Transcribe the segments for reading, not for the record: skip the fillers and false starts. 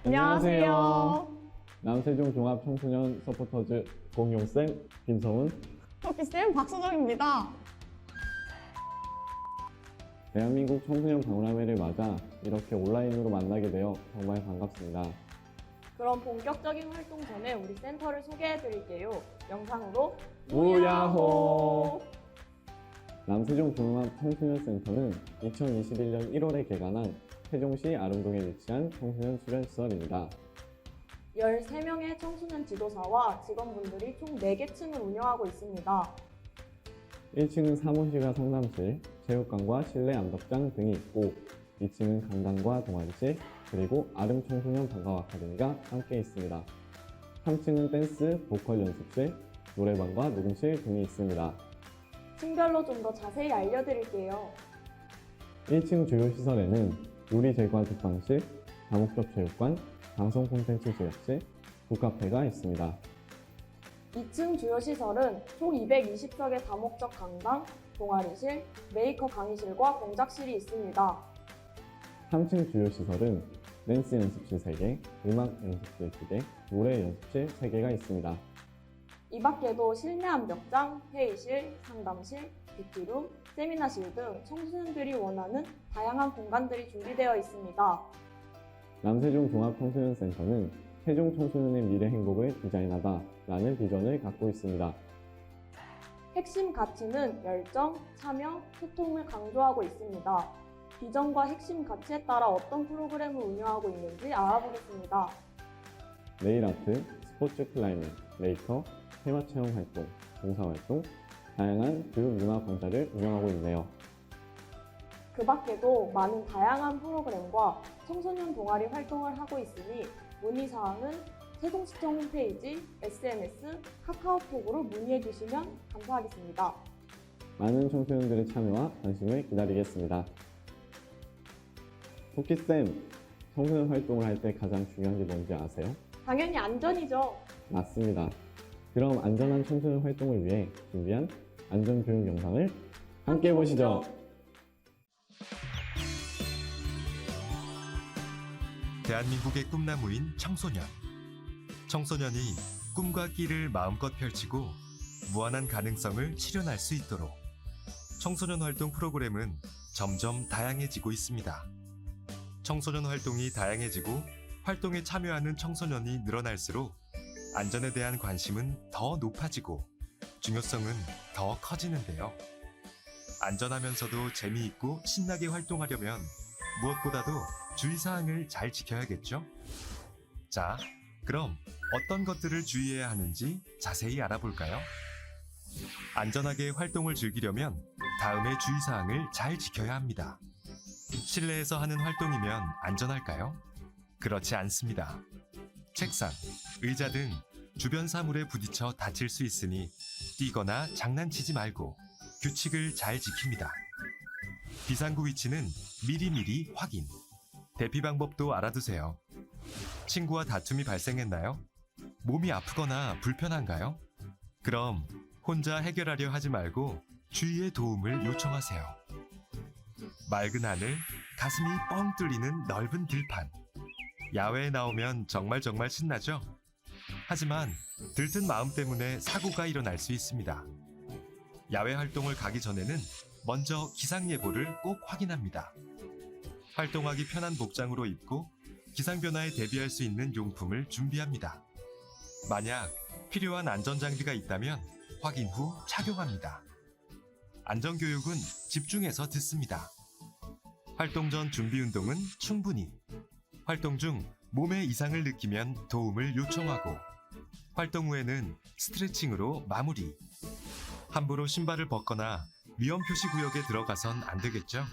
안녕하세요. 남세종 종합청소년 서포터즈 공용쌤 김성훈. 토끼쌤 박수정입니다. 대한민국 청소년 박람회를 맞아 이렇게 온라인으로 만나게 되어 정말 반갑습니다. 그럼 본격적인 활동 전에 우리 센터를 소개해 드릴게요. 영상으로 우야호! 남세종 종합청소년센터는 2021년 1월에 개관한 세종시 아릉동에 위치한 청소년 수련시설입니다. 13명의 청소년 지도사와 직원분들이 총 4개 층을 운영하고 있습니다. 1층은 사무실과 상담실, 체육관과 실내 암벽장 등이 있고 2층은 강당과 동아리실, 그리고 아름 청소년 방과후 아카데미가 함께 있습니다. 3층은 댄스, 보컬 연습실, 노래방과 녹음실 등이 있습니다. 층별로 좀 더 자세히 알려드릴게요. 1층 주요 시설에는 요리 제과 독방실, 다목적 체육관, 방송 콘텐츠 제작실, 북카페가 있습니다. 2층 주요 시설은 총 220석의 다목적 강당, 동아리실, 메이크업 강의실과 공작실이 있습니다. 3층 주요 시설은 댄스 연습실 3개, 음악 연습실 2개, 노래 연습실 3개가 있습니다. 이 밖에도 실내 암벽장, 회의실, 상담실, 뷰티룸, 세미나실 등 청소년들이 원하는 다양한 공간들이 준비되어 있습니다. 남세종 종합청소년센터는 세종 청소년의 미래 행복을 디자인하다 라는 비전을 갖고 있습니다. 핵심 가치는 열정, 참여, 소통을 강조하고 있습니다. 비전과 핵심 가치에 따라 어떤 프로그램을 운영하고 있는지 알아보겠습니다. 네일 아트, 스포츠 클라이밍, 메이커, 테마 체험 활동, 봉사활동, 다양한 교육 문화 강좌를 운영하고 있네요. 그 밖에도 많은 다양한 프로그램과 청소년 동아리 활동을 하고 있으니 문의사항은 세종시청 홈페이지, SNS, 카카오톡으로 문의해 주시면 감사하겠습니다. 많은 청소년들의 참여와 관심을 기다리겠습니다. 토끼쌤, 청소년 활동을 할 때 가장 중요한 게 뭔지 아세요? 당연히 안전이죠. 맞습니다. 그럼 안전한 청소년 활동을 위해 준비한 안전교육 영상을 함께 보시죠. 대한민국의 꿈나무인 청소년. 청소년이 꿈과 끼를 마음껏 펼치고 무한한 가능성을 실현할 수 있도록 청소년 활동 프로그램은 점점 다양해지고 있습니다. 청소년 활동이 다양해지고 활동에 참여하는 청소년이 늘어날수록 안전에 대한 관심은 더 높아지고 중요성은 더 커지는데요. 안전하면서도 재미있고 신나게 활동하려면 무엇보다도 주의사항을 잘 지켜야겠죠? 자, 그럼 어떤 것들을 주의해야 하는지 자세히 알아볼까요? 안전하게 활동을 즐기려면 다음의 주의사항을 잘 지켜야 합니다. 실내에서 하는 활동이면 안전할까요? 그렇지 않습니다. 책상, 의자 등 주변 사물에 부딪혀 다칠 수 있으니 뛰거나 장난치지 말고 규칙을 잘 지킵니다. 비상구 위치는 미리미리 확인. 대피 방법도 알아두세요. 친구와 다툼이 발생했나요? 몸이 아프거나 불편한가요? 그럼 혼자 해결하려 하지 말고 주위의 도움을 요청하세요. 맑은 하늘, 가슴이 뻥 뚫리는 넓은 들판. 야외에 나오면 정말 신나죠? 하지만 들뜬 마음 때문에 사고가 일어날 수 있습니다. 야외 활동을 가기 전에는 먼저 기상예보를 꼭 확인합니다. 활동하기 편한 복장으로 입고 기상변화에 대비할 수 있는 용품을 준비합니다. 만약 필요한 안전장비가 있다면 확인 후 착용합니다. 안전교육은 집중해서 듣습니다. 활동 전 준비 운동은 충분히. 활동 중 몸의 이상을 느끼면 도움을 요청하고 활동 후에는 스트레칭으로 마무리. 함부로 신발을 벗거나 위험 표시 구역에 들어가선 안 되겠죠?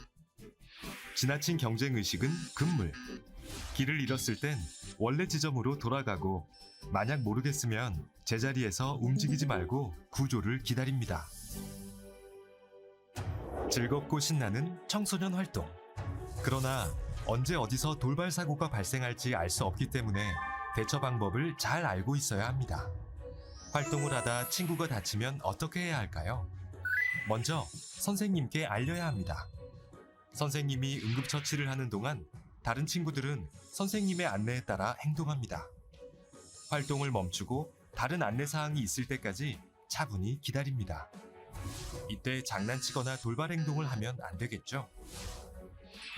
지나친 경쟁의식은 금물. 길을 잃었을 땐 원래 지점으로 돌아가고 만약 모르겠으면 제자리에서 움직이지 말고 구조를 기다립니다. 즐겁고 신나는 청소년 활동. 그러나 언제 어디서 돌발 사고가 발생할지 알 수 없기 때문에 대처 방법을 잘 알고 있어야 합니다. 활동을 하다 친구가 다치면 어떻게 해야 할까요? 먼저 선생님께 알려야 합니다. 선생님이 응급처치를 하는 동안 다른 친구들은 선생님의 안내에 따라 행동합니다. 활동을 멈추고 다른 안내 사항이 있을 때까지 차분히 기다립니다. 이때 장난치거나 돌발 행동을 하면 안 되겠죠?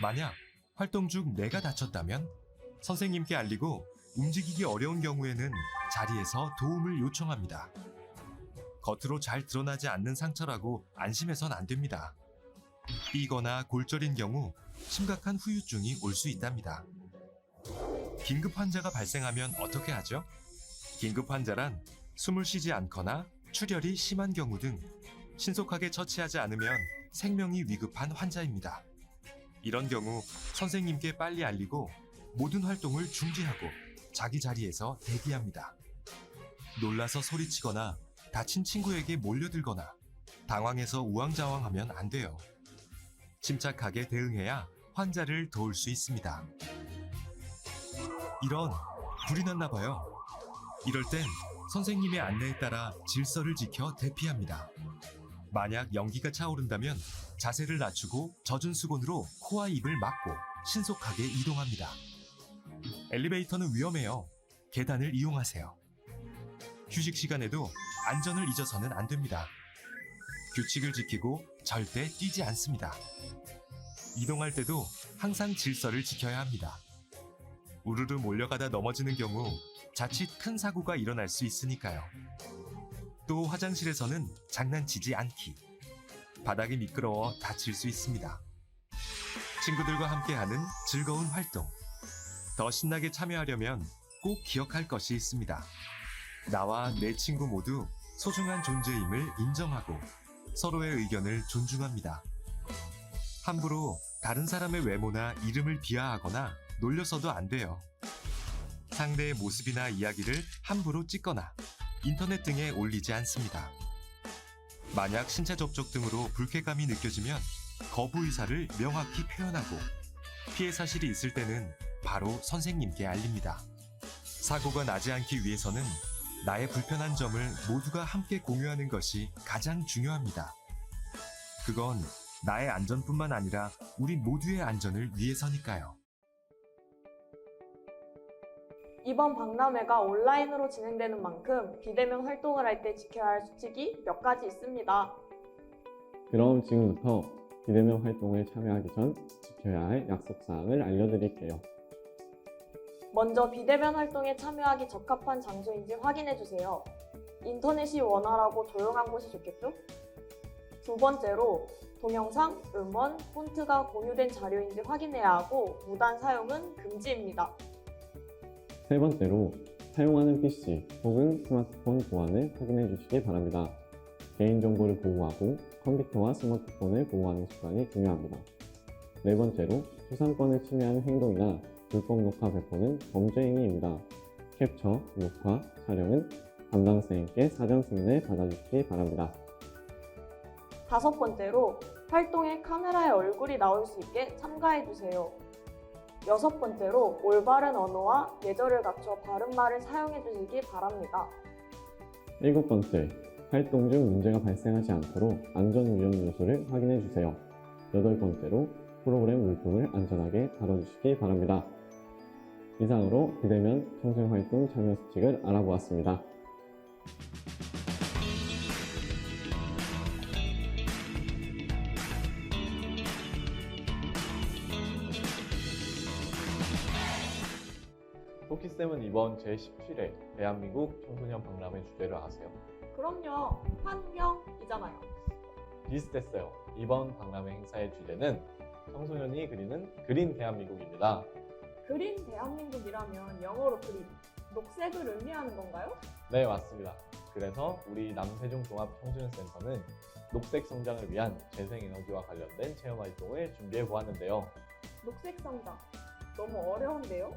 만약 활동 중 내가 다쳤다면 선생님께 알리고 움직이기 어려운 경우에는 자리에서 도움을 요청합니다. 겉으로 잘 드러나지 않는 상처라고 안심해선 안 됩니다. 삐거나 골절인 경우 심각한 후유증이 올 수 있답니다. 긴급 환자가 발생하면 어떻게 하죠? 긴급 환자란 숨을 쉬지 않거나 출혈이 심한 경우 등 신속하게 처치하지 않으면 생명이 위급한 환자입니다. 이런 경우 선생님께 빨리 알리고 모든 활동을 중지하고 자기 자리에서 대기합니다. 놀라서 소리치거나 다친 친구에게 몰려들거나 당황해서 우왕좌왕하면 안 돼요. 침착하게 대응해야 환자를 도울 수 있습니다. 이런 불이 났나 봐요. 이럴 땐 선생님의 안내에 따라 질서를 지켜 대피합니다. 만약 연기가 차오른다면 자세를 낮추고 젖은 수건으로 코와 입을 막고 신속하게 이동합니다. 엘리베이터는 위험해요. 계단을 이용하세요. 휴식 시간에도 안전을 잊어서는 안 됩니다. 규칙을 지키고 절대 뛰지 않습니다. 이동할 때도 항상 질서를 지켜야 합니다. 우르르 몰려가다 넘어지는 경우 자칫 큰 사고가 일어날 수 있으니까요. 또 화장실에서는 장난치지 않기. 바닥이 미끄러워 다칠 수 있습니다. 친구들과 함께하는 즐거운 활동. 더 신나게 참여하려면 꼭 기억할 것이 있습니다. 나와 내 친구 모두 소중한 존재임을 인정하고 서로의 의견을 존중합니다. 함부로 다른 사람의 외모나 이름을 비하하거나 놀려서도 안 돼요. 상대의 모습이나 이야기를 함부로 찍거나 인터넷 등에 올리지 않습니다. 만약 신체 접촉 등으로 불쾌감이 느껴지면 거부 의사를 명확히 표현하고 피해 사실이 있을 때는 바로 선생님께 알립니다. 사고가 나지 않기 위해서는 나의 불편한 점을 모두가 함께 공유하는 것이 가장 중요합니다. 그건 나의 안전뿐만 아니라 우리 모두의 안전을 위해서니까요. 이번 박람회가 온라인으로 진행되는 만큼 비대면 활동을 할 때 지켜야 할 수칙이 몇 가지 있습니다. 그럼 지금부터 비대면 활동에 참여하기 전 지켜야 할 약속사항을 알려드릴게요. 먼저 비대면 활동에 참여하기 적합한 장소인지 확인해주세요. 인터넷이 원활하고 조용한 곳이 좋겠죠? 두 번째로 동영상, 음원, 폰트가 공유된 자료인지 확인해야 하고 무단 사용은 금지입니다. 세 번째로 사용하는 PC 혹은 스마트폰 보안을 확인해 주시기 바랍니다. 개인정보를 보호하고 컴퓨터와 스마트폰을 보호하는 습관이 중요합니다. 네 번째로 초상권을 침해하는 행동이나 불법 녹화 배포는 범죄 행위입니다. 캡처, 녹화, 촬영은 담당 선생님께 사전 승인을 받아주시기 바랍니다. 다섯 번째로 활동에 카메라에 얼굴이 나올 수 있게 참가해주세요. 여섯 번째로 올바른 언어와 예절을 갖춰 바른 말을 사용해주시기 바랍니다. 일곱 번째, 활동 중 문제가 발생하지 않도록 안전 위험 요소를 확인해 주세요. 여덟 번째로 프로그램 물품을 안전하게 다뤄주시기 바랍니다. 이상으로 비대면 청소년 활동 참여 수칙을 알아보았습니다. 토끼쌤은 이번 제17회 대한민국 청소년 박람회 주제를 아세요? 그럼요, 환경이잖아요. 비슷했어요. 이번 박람회 행사의 주제는 청소년이 그리는 그린 대한민국입니다. 그린 대한민국이라면 영어로 그린, 녹색을 의미하는 건가요? 네, 맞습니다. 그래서 우리 남세종 종합청소년센터는 녹색 성장을 위한 재생에너지와 관련된 체험활동을 준비해 보았는데요. 녹색 성장, 너무 어려운데요?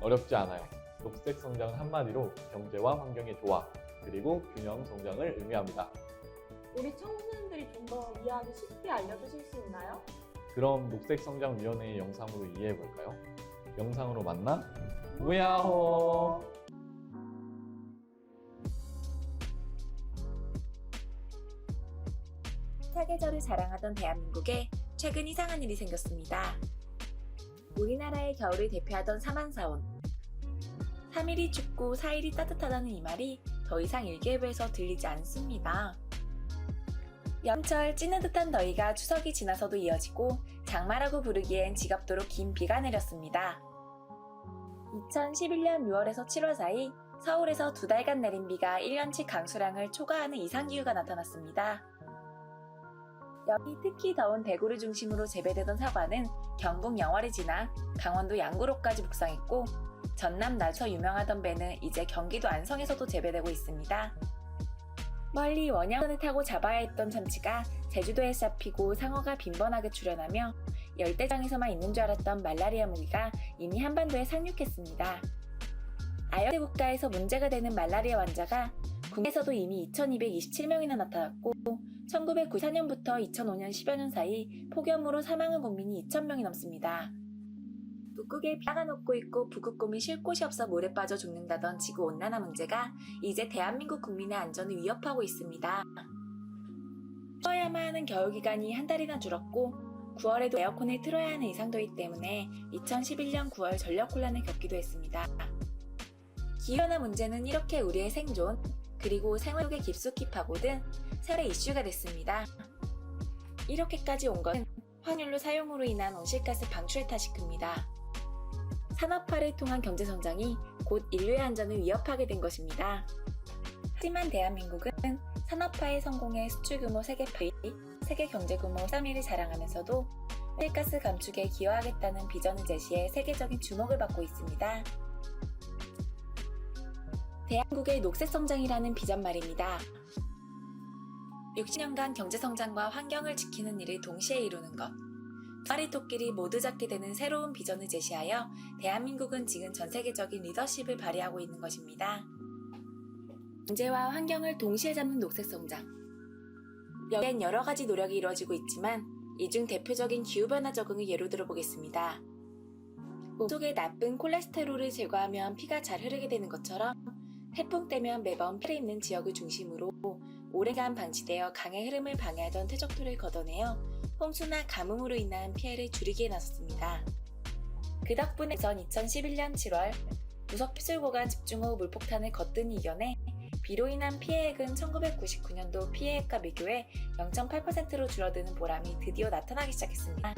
어렵지 않아요. 녹색 성장은 한마디로 경제와 환경의 조화, 그리고 균형 성장을 의미합니다. 우리 청소년들이 좀 더 이해하기 쉽게 알려주실 수 있나요? 그럼 녹색성장위원회의 영상으로 이해해 볼까요? 영상으로 만나 우야호! 사계절을 자랑하던 대한민국에 최근 이상한 일이 생겼습니다. 우리나라의 겨울을 대표하던 사만사온. 3일이 춥고 4일이 따뜻하다는 이 말이 더 이상 일기예보에서 들리지 않습니다. 여름철 찌느듯한 더위가 추석이 지나서도 이어지고 장마라고 부르기엔 지겹도록 긴 비가 내렸습니다. 2011년 6월에서 7월 사이 서울에서 2달간 내린 비가 1년치 강수량을 초과하는 이상기후가 나타났습니다. 여기 특히 더운 대구를 중심으로 재배되던 사과는 경북 영월이 지나 강원도 양구로까지 북상했고 전남 나주에서 유명하던 배는 이제 경기도 안성에서도 재배되고 있습니다. 멀리 원양선을 타고 잡아야 했던 참치가 제주도에 잡히고 상어가 빈번하게 출현하며 열대장에서만 있는 줄 알았던 말라리아 모기가 이미 한반도에 상륙했습니다. 아열대 국가에서 문제가 되는 말라리아 환자가 국내에서도 이미 2227명이나 나타났고 1994년부터 2005년 10여 년 사이 폭염으로 사망한 국민이 2,000명이 넘습니다. 북극에 비가 녹고 있고 북극곰이 쉴 곳이 없어 물에 빠져 죽는다던 지구온난화 문제가 이제 대한민국 국민의 안전을 위협하고 있습니다. 쉬어야만 하는 겨울기간이 한 달이나 줄었고 9월에도 에어컨을 틀어야 하는 이상더위 때문에 2011년 9월 전력혼란을 겪기도 했습니다. 기후변화 문제는 이렇게 우리의 생존, 그리고 생활 속에 깊숙이 파고든 세월의 이슈가 됐습니다. 이렇게까지 온 것은 환율로 사용으로 인한 온실가스 방출의 탓이 큽니다. 산업화를 통한 경제성장이 곧 인류의 안전을 위협하게 된 것입니다. 하지만 대한민국은 산업화의 성공에 수출 규모 세계 8위, 세계 경제 규모 3위를 자랑하면서도 온실가스 감축에 기여하겠다는 비전을 제시해 세계적인 주목을 받고 있습니다. 대한민국의 녹색성장이라는 비전 말입니다. 60년간 경제성장과 환경을 지키는 일을 동시에 이루는 것. 두 마리 토끼를 모두 잡게 되는 새로운 비전을 제시하여 대한민국은 지금 전 세계적인 리더십을 발휘하고 있는 것입니다. 경제와 환경을 동시에 잡는 녹색성장. 여기엔 여러 가지 노력이 이루어지고 있지만 이 중 대표적인 기후변화 적응을 예로 들어보겠습니다. 몸속의 나쁜 콜레스테롤을 제거하면 피가 잘 흐르게 되는 것처럼 태풍 때면 매번 피를 입는 지역을 중심으로 오래간 방치되어 강의 흐름을 방해하던 퇴적토를 걷어내어 홍수나 가뭄으로 인한 피해를 줄이기에 나섰습니다. 그 덕분에 2011년 7월 무석 피술고간 집중호우 물폭탄을 거뜬히 이겨내 비로 인한 피해액은 1999년도 피해액과 비교해 0.8%로 줄어드는 보람이 드디어 나타나기 시작했습니다.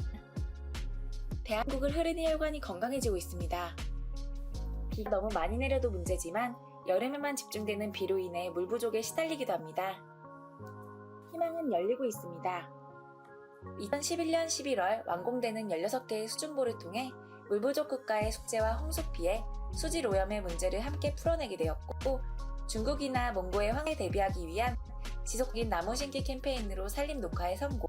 대한민국을 흐르는 혈관이 건강해지고 있습니다. 비가 너무 많이 내려도 문제지만 여름에만 집중되는 비로 인해 물 부족에 시달리기도 합니다. 희망은 열리고 있습니다. 2011년 11월 완공되는 16개의 수중보를 통해 물 부족 국가의 숙제와 홍수 피해, 수질 오염의 문제를 함께 풀어내게 되었고 중국이나 몽고의 황해에 대비하기 위한 지속적인 나무 심기 캠페인으로 산림 녹화에 성공.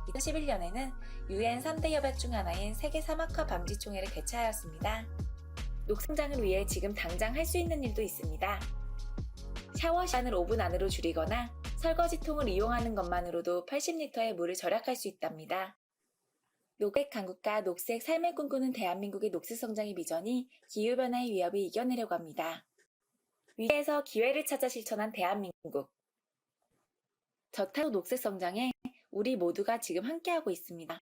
2011년에는 UN 3대 협약 중 하나인 세계 사막화 방지 총회를 개최하였습니다. 녹성장을 위해 지금 당장 할 수 있는 일도 있습니다. 샤워 시간을 5분 안으로 줄이거나 설거지통을 이용하는 것만으로도 80리터의 물을 절약할 수 있답니다. 녹색 강국과 녹색 삶을 꿈꾸는 대한민국의 녹색성장의 비전이 기후변화의 위협을 이겨내려고 합니다. 위기에서 기회를 찾아 실천한 대한민국. 저탄소 녹색성장에 우리 모두가 지금 함께하고 있습니다.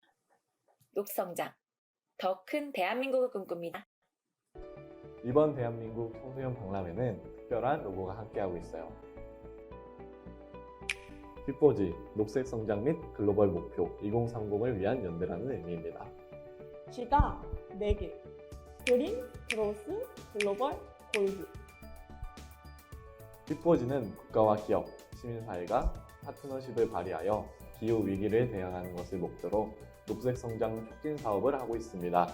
녹성장, 더 큰 대한민국을 꿈꿉니다. 이번 대한민국 청소년 박람회는 특별한 로고가 함께하고 있어요. 빅보지, 녹색 성장 및 글로벌 목표 2030을 위한 연대라는 의미입니다. G가 4개. 그린, 그로스, 글로벌, 골드. 빅보지는 국가와 기업, 시민사회가 파트너십을 발휘하여 기후 위기를 대응하는 것을 목표로 녹색 성장 촉진 사업을 하고 있습니다.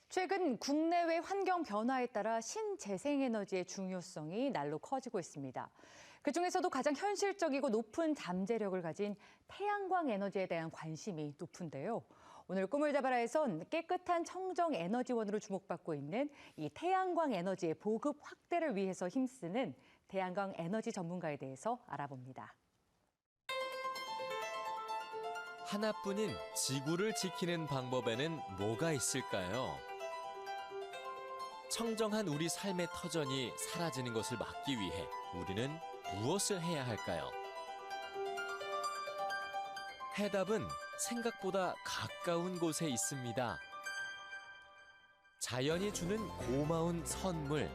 최근 국내외 환경 변화에 따라 신재생에너지의 중요성이 날로 커지고 있습니다. 그중에서도 가장 현실적이고 높은 잠재력을 가진 태양광 에너지에 대한 관심이 높은데요. 오늘 꿈을 잡아라에선 깨끗한 청정 에너지원으로 주목받고 있는 이 태양광 에너지의 보급 확대를 위해서 힘쓰는 태양광 에너지 전문가에 대해서 알아봅니다. 하나뿐인 지구를 지키는 방법에는 뭐가 있을까요? 청정한 우리 삶의 터전이 사라지는 것을 막기 위해 우리는 무엇을 해야 할까요? 해답은 생각보다 가까운 곳에 있습니다. 자연이 주는 고마운 선물,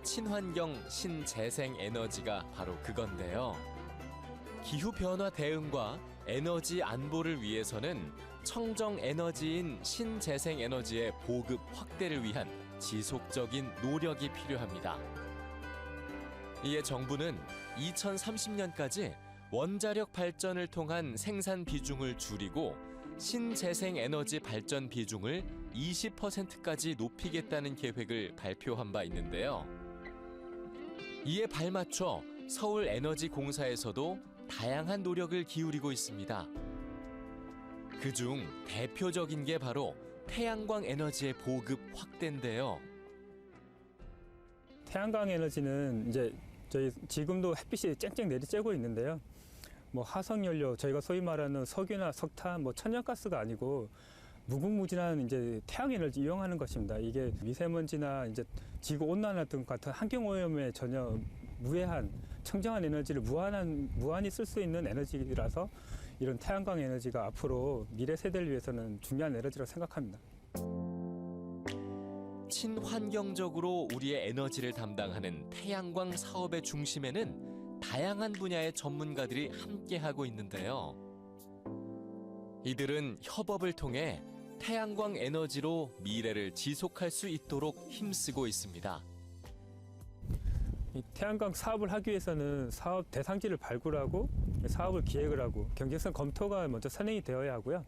친환경 신재생 에너지가 바로 그건데요. 기후변화 대응과 에너지 안보를 위해서는 청정 에너지인 신재생 에너지의 보급 확대를 위한 지속적인 노력이 필요합니다. 이에 정부는 2030년까지 원자력 발전을 통한 생산 비중을 줄이고 신재생 에너지 발전 비중을 20%까지 높이겠다는 계획을 발표한 바 있는데요. 이에 발맞춰 서울에너지공사에서도 다양한 노력을 기울이고 있습니다. 그중 대표적인 게 바로 태양광 에너지의 보급 확대인데요. 태양광 에너지는 이제 저희 지금도 햇빛이 쨍쨍 내리쬐고 있는데요. 뭐 화석 연료, 저희가 소위 말하는 석유나 석탄, 뭐 천연가스가 아니고 무궁무진한 이제 태양 에너지 이용하는 것입니다. 이게 미세먼지나 이제 지구 온난화 등 같은 환경 오염에 전혀 무해한 청정한 에너지를 무한히 쓸 수 있는 에너지라서 이런 태양광 에너지가 앞으로 미래 세대를 위해서는 중요한 에너지라고 생각합니다. 친환경적으로 우리의 에너지를 담당하는 태양광 사업의 중심에는 다양한 분야의 전문가들이 함께하고 있는데요. 이들은 협업을 통해 태양광 에너지로 미래를 지속할 수 있도록 힘쓰고 있습니다. 이 태양광 사업을 하기 위해서는 사업 대상지를 발굴하고 사업을 기획을 하고 경제성 검토가 먼저 선행이 되어야 하고요.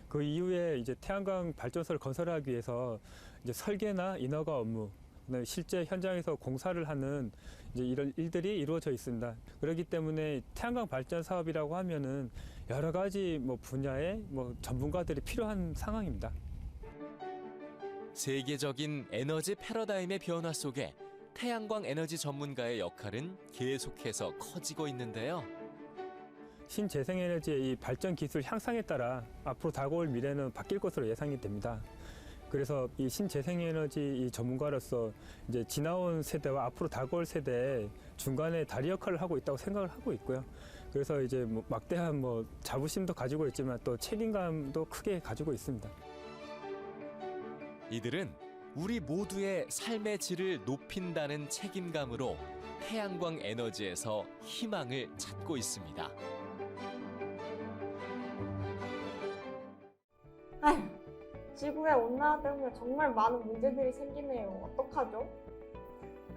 그 이후에 이제 태양광 발전소를 건설하기 위해서 이제 설계나 인허가 업무, 그다음에 실제 현장에서 공사를 하는 이제 이런 일들이 이루어져 있습니다. 그렇기 때문에 태양광 발전 사업이라고 하면은 여러 가지 뭐 분야의 뭐 전문가들이 필요한 상황입니다. 세계적인 에너지 패러다임의 변화 속에 태양광 에너지 전문가의 역할은 계속해서 커지고 있는데요. 신재생에너지의 이 발전 기술 향상에 따라 앞으로 다가올 미래는 바뀔 것으로 예상이 됩니다. 그래서 이 신재생에너지 이 전문가로서 이제 지나온 세대와 앞으로 다가올 세대의 중간에 다리 역할을 하고 있다고 생각을 하고 있고요. 그래서 이제 뭐 막대한 뭐 자부심도 가지고 있지만 또 책임감도 크게 가지고 있습니다. 이들은 우리 모두의 삶의 질을 높인다는 책임감으로 태양광 에너지에서 희망을 찾고 있습니다. 아휴, 지구의 온난화 때문에 정말 많은 문제들이 생기네요. 어떡하죠?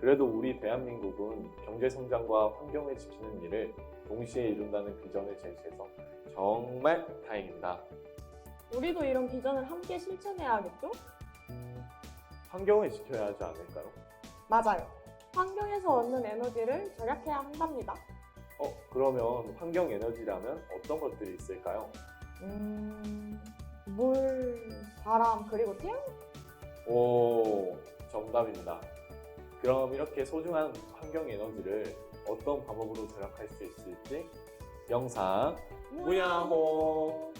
그래도 우리 대한민국은 경제 성장과 환경을 지키는 일을 동시에 이룬다는 비전을 제시해서 정말 다행입니다. 우리도 이런 비전을 함께 실천해야겠죠? 환경을 지켜야 하지 않을까요? 맞아요. 환경에서 얻는 에너지를 절약해야 한답니다. 그러면 환경 에너지라면 어떤 것들이 있을까요? 물, 바람, 그리고 태양? 오, 정답입니다. 그럼 이렇게 소중한 환경 에너지를 어떤 방법으로 절약할 수 있을지 영상 무야호!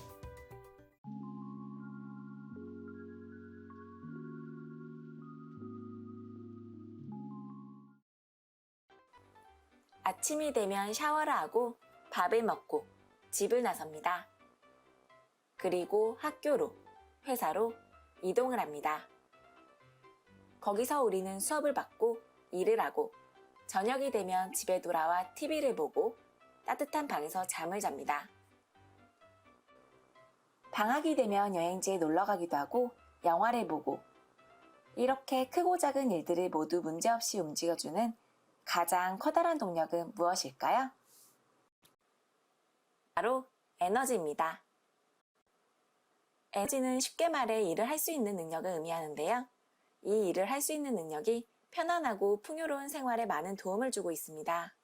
아침이 되면 샤워를 하고 밥을 먹고 집을 나섭니다. 그리고 학교로, 회사로 이동을 합니다. 거기서 우리는 수업을 받고 일을 하고 저녁이 되면 집에 돌아와 TV를 보고 따뜻한 방에서 잠을 잡니다. 방학이 되면 여행지에 놀러 가기도 하고 영화를 보고 이렇게 크고 작은 일들을 모두 문제없이 움직여주는 가장 커다란 동력은 무엇일까요? 바로 에너지입니다. 에너지는 쉽게 말해 일을 할 수 있는 능력을 의미하는데요. 이 일을 할 수 있는 능력이 편안하고 풍요로운 생활에 많은 도움을 주고 있습니다.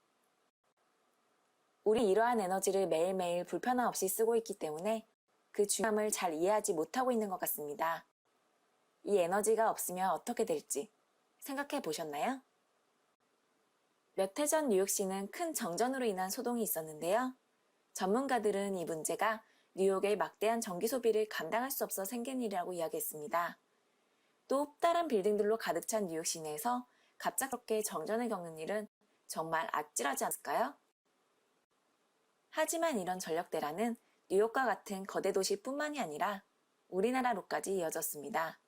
우리 이러한 에너지를 매일매일 불편함 없이 쓰고 있기 때문에 그 중요함을 잘 이해하지 못하고 있는 것 같습니다. 이 에너지가 없으면 어떻게 될지 생각해 보셨나요? 몇 해 전 뉴욕시는 큰 정전으로 인한 소동이 있었는데요. 전문가들은 이 문제가 뉴욕의 막대한 전기 소비를 감당할 수 없어 생긴 일이라고 이야기했습니다. 또 다른 빌딩들로 가득 찬 뉴욕 시내에서 갑작스럽게 정전을 겪는 일은 정말 아찔하지 않을까요? 하지만 이런 전력대란은 뉴욕과 같은 거대 도시뿐만이 아니라 우리나라로까지 이어졌습니다.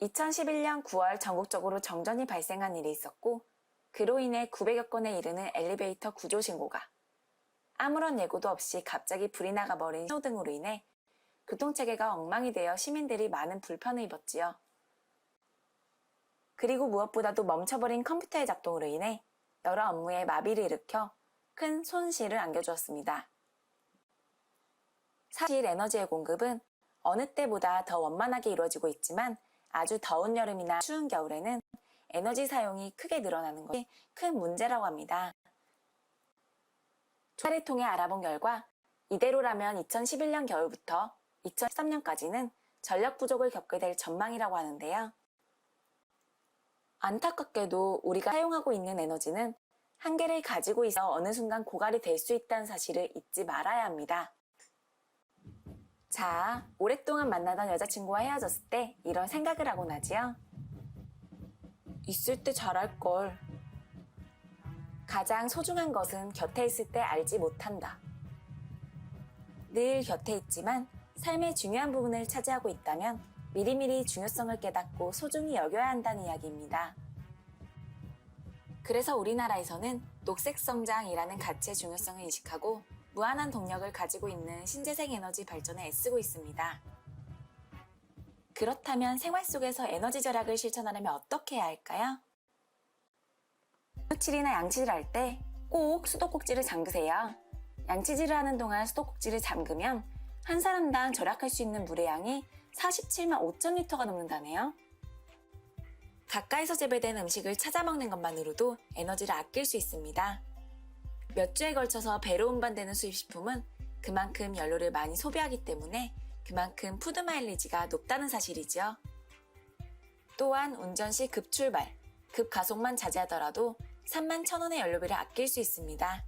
2011년 9월 전국적으로 정전이 발생한 일이 있었고 그로 인해 900여 건에 이르는 엘리베이터 구조 신고가 아무런 예고도 없이 갑자기 불이 나가버린 신호등으로 인해 교통체계가 엉망이 되어 시민들이 많은 불편을 입었지요. 그리고 무엇보다도 멈춰버린 컴퓨터의 작동으로 인해 여러 업무에 마비를 일으켜 큰 손실을 안겨주었습니다. 사실 에너지의 공급은 어느 때보다 더 원만하게 이루어지고 있지만 아주 더운 여름이나 추운 겨울에는 에너지 사용이 크게 늘어나는 것이 큰 문제라고 합니다. 조사를 통해 알아본 결과 이대로라면 2011년 겨울부터 2013년까지는 전력 부족을 겪게 될 전망이라고 하는데요. 안타깝게도 우리가 사용하고 있는 에너지는 한계를 가지고 있어 어느 순간 고갈이 될 수 있다는 사실을 잊지 말아야 합니다. 자, 오랫동안 만나던 여자친구와 헤어졌을 때 이런 생각을 하곤 하지요. 있을 때 잘할걸. 가장 소중한 것은 곁에 있을 때 알지 못한다. 늘 곁에 있지만 삶의 중요한 부분을 차지하고 있다면 미리미리 중요성을 깨닫고 소중히 여겨야 한다는 이야기입니다. 그래서 우리나라에서는 녹색성장이라는 가치의 중요성을 인식하고 무한한 동력을 가지고 있는 신재생 에너지 발전에 애쓰고 있습니다. 그렇다면 생활 속에서 에너지 절약을 실천하려면 어떻게 해야 할까요? 수도칠이나 양치질 할 때 꼭 수도꼭지를 잠그세요. 양치질을 하는 동안 수도꼭지를 잠그면 한 사람당 절약할 수 있는 물의 양이 47만 5천 리터가 넘는다네요. 가까이서 재배된 음식을 찾아 먹는 것만으로도 에너지를 아낄 수 있습니다. 몇 주에 걸쳐서 배로 운반되는 수입식품은 그만큼 연료를 많이 소비하기 때문에 그만큼 푸드 마일리지가 높다는 사실이죠. 또한 운전 시 급출발, 급가속만 자제하더라도 3만 1,000원의 연료비를 아낄 수 있습니다.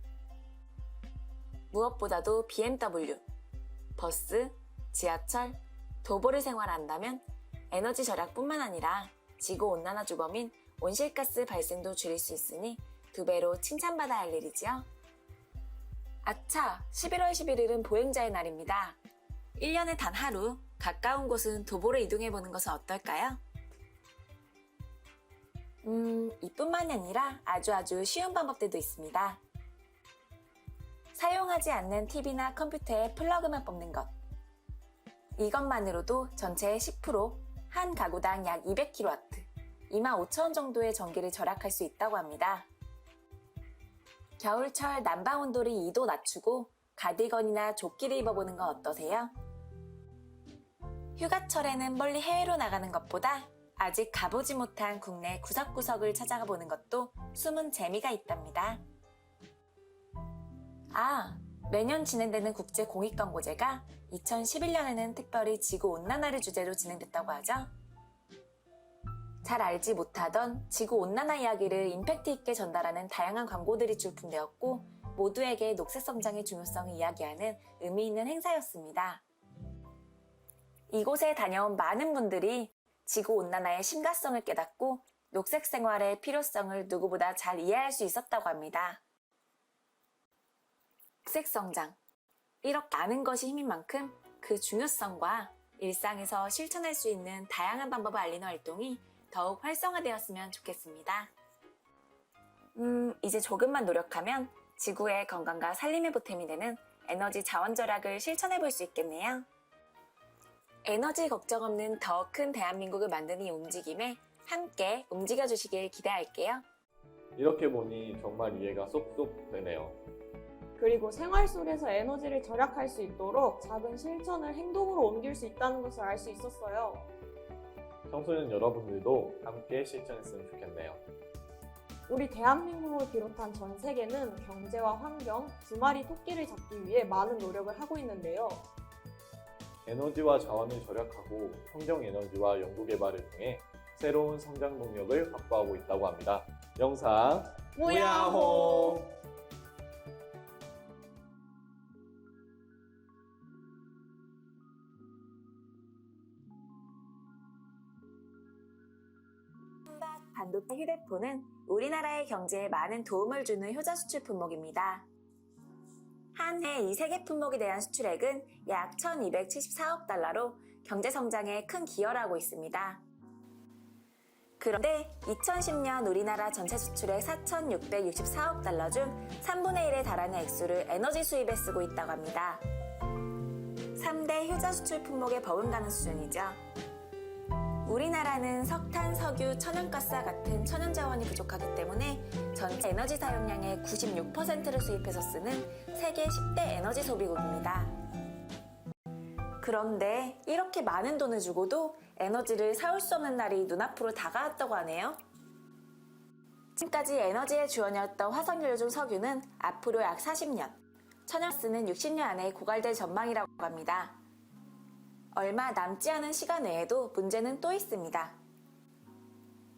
무엇보다도 BMW, 버스, 지하철, 도보를 생활한다면 에너지 절약뿐만 아니라 지구온난화 주범인 온실가스 발생도 줄일 수 있으니 2배로 칭찬받아야 할 일이지요. 아차, 11월 11일은 보행자의 날입니다. 1년에 단 하루 가까운 곳은 도보로 이동해보는 것은 어떨까요? 이뿐만이 아니라 아주 쉬운 방법들도 있습니다. 사용하지 않는 TV나 컴퓨터에 플러그만 뽑는 것. 이것만으로도 전체의 10%, 한 가구당 약 200kW, 25,000원 정도의 전기를 절약할 수 있다고 합니다. 겨울철 난방 온도를 2도 낮추고 가디건이나 조끼를 입어보는 건 어떠세요? 휴가철에는 멀리 해외로 나가는 것보다 아직 가보지 못한 국내 구석구석을 찾아가 보는 것도 숨은 재미가 있답니다. 매년 진행되는 국제공익광고제가 2011년에는 특별히 지구온난화를 주제로 진행됐다고 하죠. 잘 알지 못하던 지구온난화 이야기를 임팩트 있게 전달하는 다양한 광고들이 출품되었고 모두에게 녹색 성장의 중요성을 이야기하는 의미 있는 행사였습니다. 이곳에 다녀온 많은 분들이 지구온난화의 심각성을 깨닫고 녹색 생활의 필요성을 누구보다 잘 이해할 수 있었다고 합니다. 녹색 성장. 이렇게 아는 것이 힘인 만큼 그 중요성과 일상에서 실천할 수 있는 다양한 방법을 알리는 활동이 더욱 활성화되었으면 좋겠습니다. 이제 조금만 노력하면 지구의 건강과 살림의 보탬이 되는 에너지 자원 절약을 실천해 볼 수 있겠네요. 에너지 걱정 없는 더 큰 대한민국을 만드는 이 움직임에 함께 움직여 주시길 기대할게요. 이렇게 보니 정말 이해가 쏙쏙 되네요. 그리고 생활 속에서 에너지를 절약할 수 있도록 작은 실천을 행동으로 옮길 수 있다는 것을 알 수 있었어요. 청소년 여러분들도 함께 실천했으면 좋겠네요. 우리 대한민국을 비롯한 전 세계는 경제와 환경, 두 마리 토끼를 잡기 위해 많은 노력을 하고 있는데요. 에너지와 자원을 절약하고 청정 에너지와 연구 개발을 통해 새로운 성장 동력을 확보하고 있다고 합니다. 영상 무야호! 반도체 휴대폰은 우리나라의 경제에 많은 도움을 주는 효자 수출 품목입니다. 한 해 이 세계 품목에 대한 수출액은 약 1,274억 달러로 경제 성장에 큰 기여를 하고 있습니다. 그런데 2010년 우리나라 전체 수출액 4,664억 달러 중 3분의 1에 달하는 액수를 에너지 수입에 쓰고 있다고 합니다. 3대 효자 수출 품목에 버금가는 수준이죠. 우리나라는 석탄, 석유, 천연가스와 같은 천연자원이 부족하기 때문에 전체 에너지 사용량의 96%를 수입해서 쓰는 세계 10대 에너지 소비국입니다. 그런데 이렇게 많은 돈을 주고도 에너지를 사올 수 없는 날이 눈앞으로 다가왔다고 하네요. 지금까지 에너지의 주원이었던 화석연료 중 석유는 앞으로 약 40년, 천연가스는 60년 안에 고갈될 전망이라고 합니다. 얼마 남지 않은 시간 외에도 문제는 또 있습니다.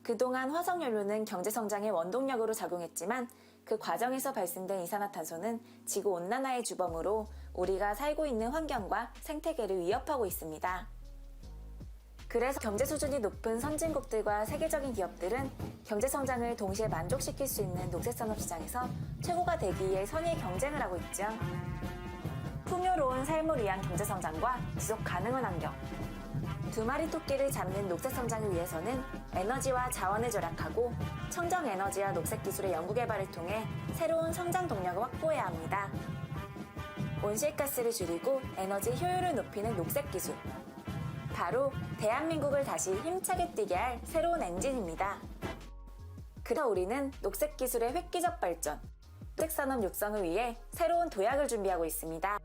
그동안 화석연료는 경제성장의 원동력으로 작용했지만 그 과정에서 발생된 이산화탄소는 지구온난화의 주범으로 우리가 살고 있는 환경과 생태계를 위협하고 있습니다. 그래서 경제 수준이 높은 선진국들과 세계적인 기업들은 경제성장을 동시에 만족시킬 수 있는 녹색산업 시장에서 최고가 되기 위해 선의의 경쟁을 하고 있죠. 풍요로운 삶을 위한 경제성장과 지속 가능한 환경. 두 마리 토끼를 잡는 녹색성장을 위해서는 에너지와 자원을 절약하고 청정에너지와 녹색기술의 연구개발을 통해 새로운 성장 동력을 확보해야 합니다. 온실가스를 줄이고 에너지 효율을 높이는 녹색기술. 바로 대한민국을 다시 힘차게 뛰게 할 새로운 엔진입니다. 그래서 우리는 녹색기술의 획기적 발전, 녹색산업 육성을 위해 새로운 도약을 준비하고 있습니다.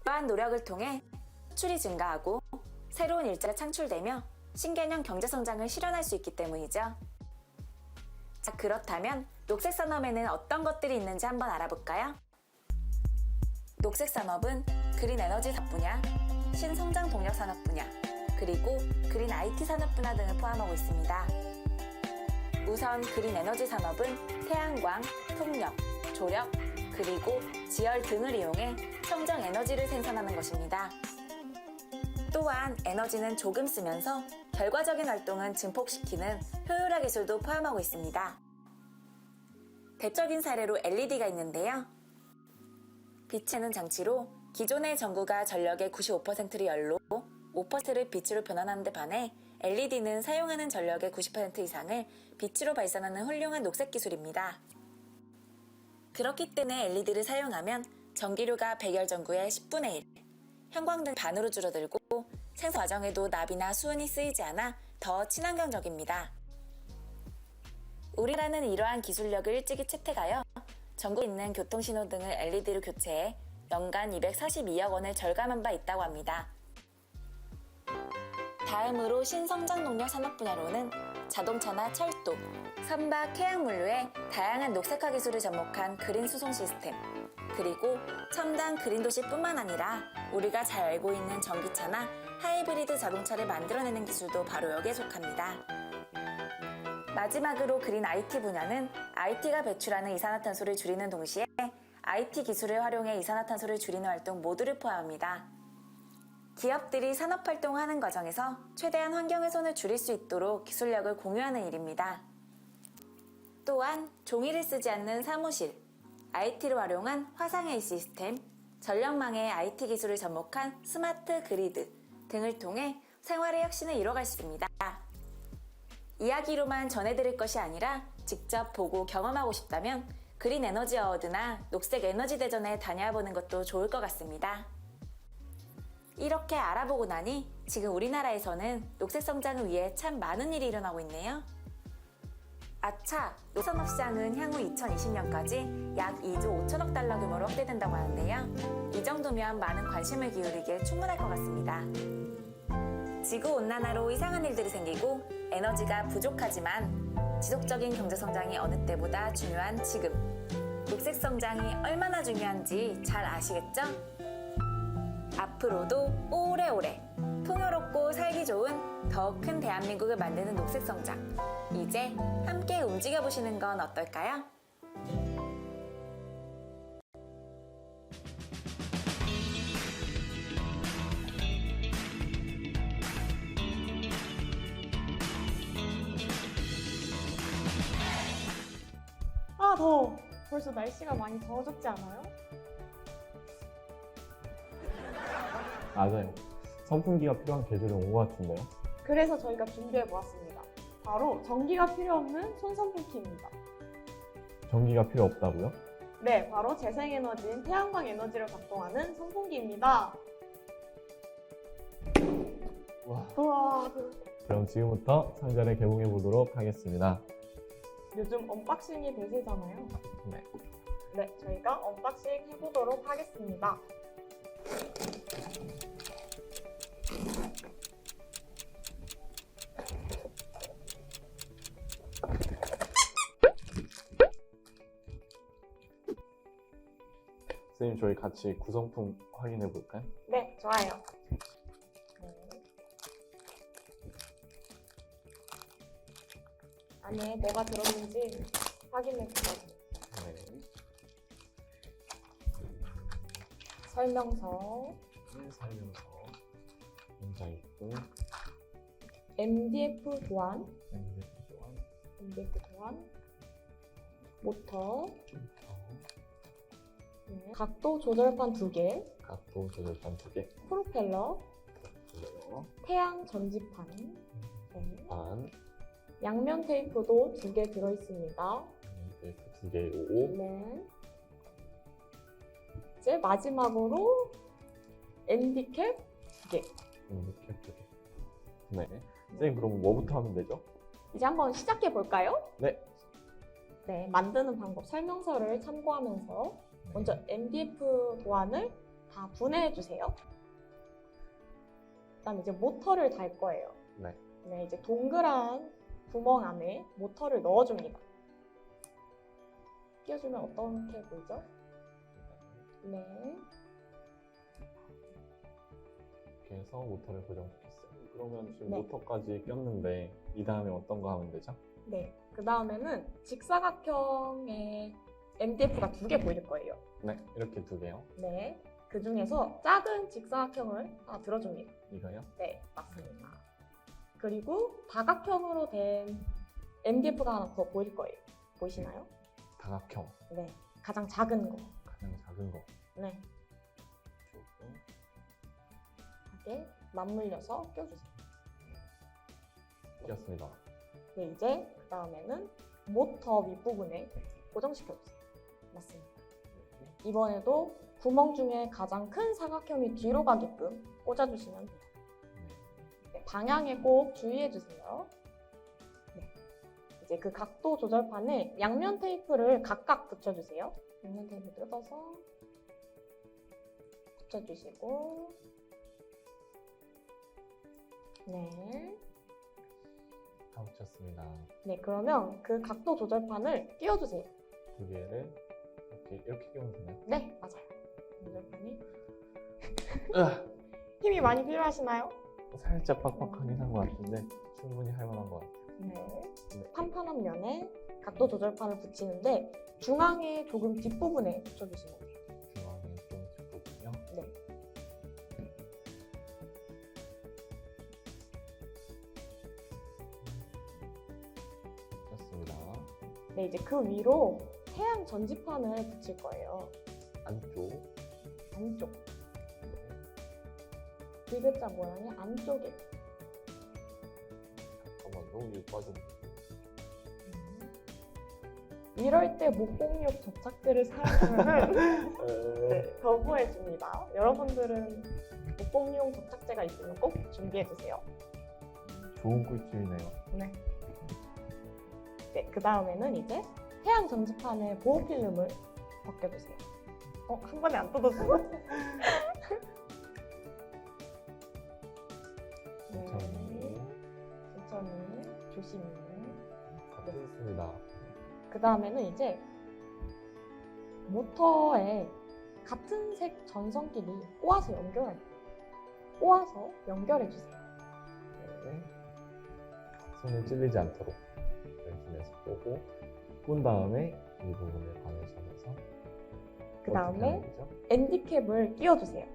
이러한 노력을 통해 수출이 증가하고 새로운 일자리가 창출되며 신개념 경제성장을 실현할 수 있기 때문이죠. 자, 그렇다면 녹색산업에는 어떤 것들이 있는지 한번 알아볼까요? 녹색산업은 그린 에너지 산업 분야, 신성장 동력 산업 분야, 그리고 그린 IT 산업 분야 등을 포함하고 있습니다. 우선 그린 에너지 산업은 태양광, 풍력, 조력, 그리고 지열 등을 이용해 청정 에너지를 생산하는 것입니다. 또한 에너지는 조금 쓰면서 결과적인 활동은 증폭시키는 효율화 기술도 포함하고 있습니다. 대표적인 사례로 LED가 있는데요. 빛에는 장치로 기존의 전구가 전력의 95%를 열로 5%를 빛으로 변환하는 데 반해 LED는 사용하는 전력의 90% 이상을 빛으로 발산하는 훌륭한 녹색 기술입니다. 그렇기 때문에 LED를 사용하면 전기료가 백열전구의 10분의 1, 형광등 반으로 줄어들고 생산 과정에도 납이나 수은이 쓰이지 않아 더 친환경적입니다. 우리나라는 이러한 기술력을 일찍이 채택하여 전국에 있는 교통신호등을 LED로 교체해 연간 242억 원을 절감한 바 있다고 합니다. 다음으로 신성장 동력 산업 분야로는 자동차나 철도, 선박, 해양물류의 다양한 녹색화 기술을 접목한 그린 수송 시스템, 그리고 첨단 그린 도시뿐만 아니라 우리가 잘 알고 있는 전기차나 하이브리드 자동차를 만들어내는 기술도 바로 여기에 속합니다. 마지막으로 그린 IT 분야는 IT가 배출하는 이산화탄소를 줄이는 동시에 IT 기술을 활용해 이산화탄소를 줄이는 활동 모두를 포함합니다. 기업들이 산업활동을 하는 과정에서 최대한 환경훼손을 줄일 수 있도록 기술력을 공유하는 일입니다. 또한 종이를 쓰지 않는 사무실, IT를 활용한 화상회의 시스템, 전력망의 IT 기술을 접목한 스마트 그리드 등을 통해 생활의 혁신을 이뤄갈 수 있습니다. 이야기로만 전해드릴 것이 아니라 직접 보고 경험하고 싶다면 그린 에너지 어워드나 녹색 에너지 대전에 다녀보는 것도 좋을 것 같습니다. 이렇게 알아보고 나니 지금 우리나라에서는 녹색 성장을 위해 참 많은 일이 일어나고 있네요. 아차! 녹산업 시장은 향후 2020년까지 약 2조 5천억 달러 규모로 확대된다고 하는데요. 이 정도면 많은 관심을 기울이기에 충분할 것 같습니다. 지구온난화로 이상한 일들이 생기고 에너지가 부족하지만 지속적인 경제성장이 어느 때보다 중요한 지금. 녹색 성장이 얼마나 중요한지 잘 아시겠죠? 앞으로도 오래오래 풍요롭고 살기 좋은 더 큰 대한민국을 만드는 녹색 성장. 이제 함께 움직여 보시는 건 어떨까요? 아, 더워. 벌써 날씨가 많이 더워졌지 않아요? 맞아요. 선풍기가 필요한 계절이 온 것 같은데요. 그래서 저희가 준비해 보았습니다. 바로 전기가 필요 없는 손선풍기입니다. 전기가 필요 없다고요? 네, 바로 재생에너지인 태양광 에너지를 작동하는 선풍기입니다. 와. 우와, 그럼 지금부터 상자를 개봉해 보도록 하겠습니다. 요즘 언박싱이 대세잖아요. 네. 네, 저희가 언박싱 해보도록 하겠습니다. 선생님, 저희 같이 구성품 확인해 볼까요? 네, 좋아요. 안에 뭐가 들었는지 확인해 보자고요. 네. 설명서, 설명서, 문자입구, MDF 도안, MDF 또한, 모터, 네, 각도 조절판 2개, 각도 조절판 2개, 프로펠러, 그리고 태양 전지판, 네, 반, 양면 테이프도 2개 들어있습니다. 테이프 2개고, 네. 이제 마지막으로 MD캡 2개. 이렇게 2개. 네. 선생님, 그럼 뭐부터 하면 되죠? 이제 한번 시작해 볼까요? 네. 네, 만드는 방법 설명서를 참고하면서 먼저 MDF 도안을 다 분해해 주세요. 그다음 이제 모터를 달 거예요. 네. 네, 이제 동그란 구멍 안에 모터를 넣어줍니다. 끼워주면 어떻게 보이죠? 네. 이렇게 해서 모터를 고정시켰어요. 그러면 지금 네. 모터까지 꼈는데 이 다음에 어떤 거 하면 되죠? 네. 그 다음에는 직사각형의 MDF가 2개 보일 거예요. 네, 이렇게 2개요. 네. 그 중에서 작은 직사각형을 하나 들어줍니다. 이거요? 네, 맞습니다. 그리고 다각형으로 된 MDF가 하나 더 보일 거예요. 보이시나요? 다각형, 네. 가장 작은 거. 가장 작은 거. 네. 주고, 하게 맞물려서 껴주세요. 끼웠습니다. 네, 이제 그 다음에는 모터 윗부분에 고정시켜주세요. 맞습니다. 이번에도 구멍 중에 가장 큰 사각형이 뒤로 가게끔 꽂아주시면 돼요. 네, 방향에 꼭 주의해주세요. 네. 이제 그 각도 조절판에 양면 테이프를 각각 붙여주세요. 양면 테이프 뜯어서 붙여주시고, 네. 다 붙였습니다. 네, 그러면 그 각도 조절판을 끼워주세요. 2개를 이렇게 끼우면 되나요? 네, 맞아요. 조절판이 힘이 많이 필요하시나요? 살짝 빡빡하긴 한 것 같은데 충분히 할 만한 것 같아요. 네. 판판한 면에 각도 조절판을 붙이는데 중앙에 조금 뒷부분에 붙여주시면 돼요. 중앙에 좀 뒷부분이요. 네. 됐습니다. 네, 이제 그 위로 태양 전지판을 붙일 거예요. 안쪽, 안쪽. D자 모양의 안쪽에. 잠깐만 너무 위에 빠져. 이럴 때 목공용 접착제를 사용하면 네, 거부해줍니다. 여러분들은 목공용 접착제가 있으면 꼭 준비해주세요. 좋은 꿀팁이네요. 네. 네, 그 다음에는 이제 태양 전지판에 보호 필름을 벗겨주세요. 한 번에 안 뜯어져. 네. 천천히, 조심히. 다 됐습니다. 그 다음에는 이제 모터에 같은 색 전선끼리 꼬아서 연결할 거예요. 꼬아서 연결해 주세요. 네. 손이 찔리지 않도록 열심히 꼬고 꾼 다음에 이 부분을 반해서면서 그 다음에 엔디캡을 끼워주세요.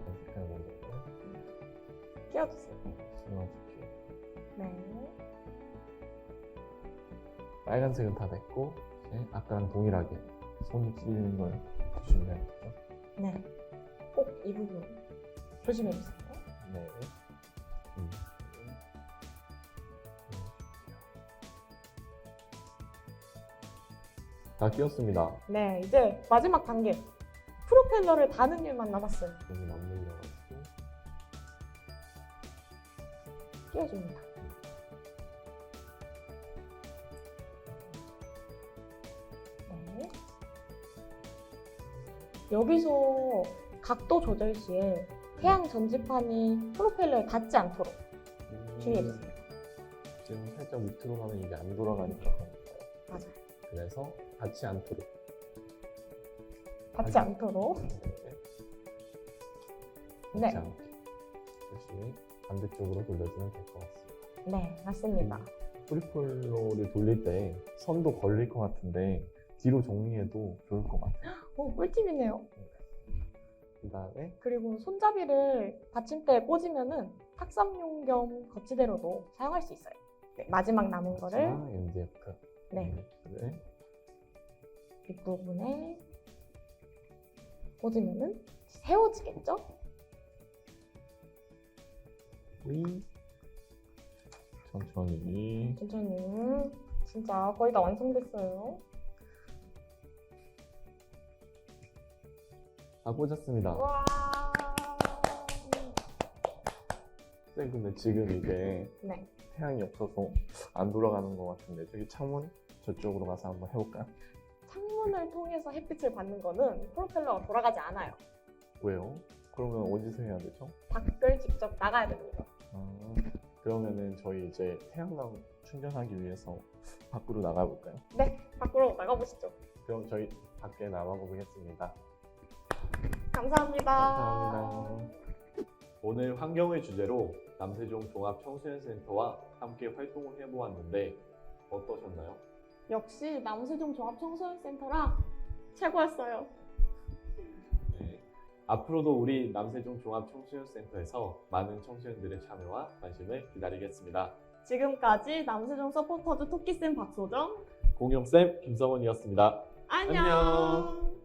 끼워주세요. 네. 빨간색은 다 됐고 이제 아까랑 동일하게 손이 찔리는 걸 조심해야겠죠. 네. 꼭 이 부분 조심해 주세요. 네. 다 끼웠습니다. 네, 이제 마지막 단계. 프로펠러를 다는 일만 남았어요. 여기 맞물려가지고 끼워줍니다. 네. 여기서 각도 조절 시에 태양 전지판이 프로펠러에 닿지 않도록 주의해주세요. 지금 살짝 밑으로 가면 이게 안 돌아가니까 그런 거예요. 맞아요. 그래서 닿지 않도록 닿지 않도록. 네. 닿지 않게 열심히 반대쪽으로 돌려주면 될 것 같습니다. 네, 맞습니다. 프리폴러를 돌릴 때 선도 걸릴 것 같은데 뒤로 정리해도 좋을 것 같아요. 오, 꿀팁이네요. 그 다음에 그리고 손잡이를 받침대에 꽂으면은 탁sam용 겸 거치대로도 사용할 수 있어요. 네, 마지막 남은 거를 MDF 네, 네. 뒷부분에 꽂으면은 세워지겠죠? 천천히 천천히. 진짜 거의 다 완성됐어요. 다 꽂았습니다. 와. 네, 근데 지금 이게 네. 태양이 없어서 안 돌아가는 것 같은데 저기 창문 저쪽으로 가서 한번 해볼까요? 창문을 통해서 햇빛을 받는 거는 프로펠러가 돌아가지 않아요. 왜요? 그러면 어디서 해야 되죠? 밖을 직접 나가야 됩니다. 그러면은 저희 이제 태양광 충전하기 위해서 밖으로 나가볼까요? 네, 밖으로 나가보시죠. 그럼 저희 밖에 나가보겠습니다. 감사합니다. 감사합니다. 오늘 환경을 주제로 남세종 종합청소년센터와 함께 활동을 해보았는데 어떠셨나요? 역시 남세종 종합청소년센터랑 최고였어요. 네. 앞으로도 우리 남세종 종합청소년센터에서 많은 청소년들의 참여와 관심을 기다리겠습니다. 지금까지 남세종 서포터즈 토끼쌤 박소정. 공용쌤 김성원이었습니다. 안녕.